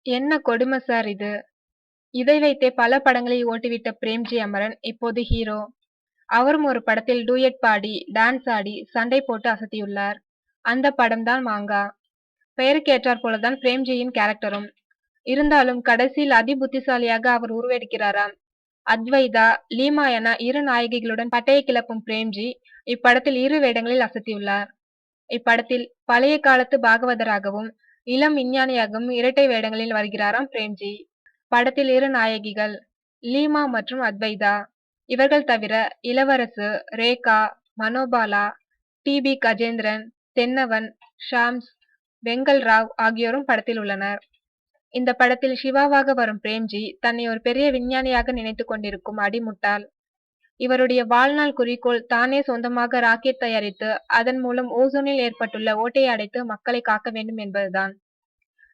என்ன கொடுமை சார் இது! இதை வைத்தே பல படங்களை ஓட்டிவிட்ட பிரேம்ஜி அமரன் இப்போது ஹீரோ. அவரும் ஒரு படத்தில் டூயட் பாடி, டான்ஸ் ஆடி, சண்டை போட்டு அசத்தியுள்ளார். அந்த படம்தான் மாங்கா. பெயருக்கு ஏற்றாற் போலதான் பிரேம்ஜியின் கேரக்டரும். இருந்தாலும் கடைசியில் அதி புத்திசாலியாக அவர் உருவெடுக்கிறாராம். அத்வைதா, லீமா என இரு நாயகிகளுடன் பட்டையை கிளப்பும் பிரேம்ஜி இப்படத்தில் இரு வேடங்களில் அசத்தியுள்ளார். இப்படத்தில் பழைய காலத்து பாகவதராகவும் இளம் விஞ்ஞானியாகவும் இரட்டை வேடங்களில் வருகிறாராம் பிரேம்ஜி. படத்தில் இரு நாயகிகள் லீமா மற்றும் அத்வைதா. இவர்கள் தவிர இளவரசு, ரேகா, மனோபாலா, டி.பி. கஜேந்திரன், தென்னவன், ஷாம்ஸ், வெங்கல் ராவ் ஆகியோரும் படத்தில் உள்ளனர். இந்த படத்தில் சிவாவாக வரும் பிரேம்ஜி தன்னை ஒரு பெரிய விஞ்ஞானியாக நினைத்துக் கொண்டிருக்கும் அடிமுட்டாள். இவருடைய வாழ்நாள் குறிக்கோள் தானே சொந்தமாக ராக்கெட் தயாரித்து அதன் மூலம் ஓசோனில் ஏற்பட்டுள்ள ஓட்டையை அடைத்து மக்களை காக்க வேண்டும் என்பதுதான்.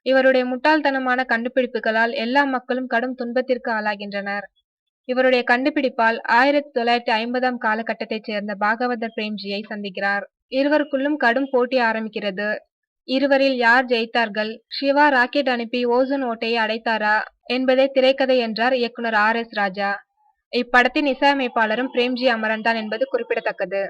இவருடைய முட்டாள்தனமான கண்டுபிடிப்புகளால் எல்லா மக்களும் கடும் துன்பத்திற்கு ஆளாகின்றனர். இவருடைய கண்டுபிடிப்பால் 1950ஆம் காலகட்டத்தைச் சேர்ந்த பாகவதர் பிரேம்ஜியை சந்திக்கிறார். இருவருக்குள்ளும் கடும் போட்டி ஆரம்பிக்கிறது. இருவரில் யார் ஜெயித்தார்கள், சிவா ராக்கெட் அனுப்பி ஓசோன் ஓட்டையை அடைத்தாரா என்பதே திரைக்கதை என்றார் இயக்குனர் R.S. ராஜா. இப்படத்தின் இசையமைப்பாளரும் பிரேம்ஜி அமரன் தான் என்பது குறிப்பிடத்தக்கது.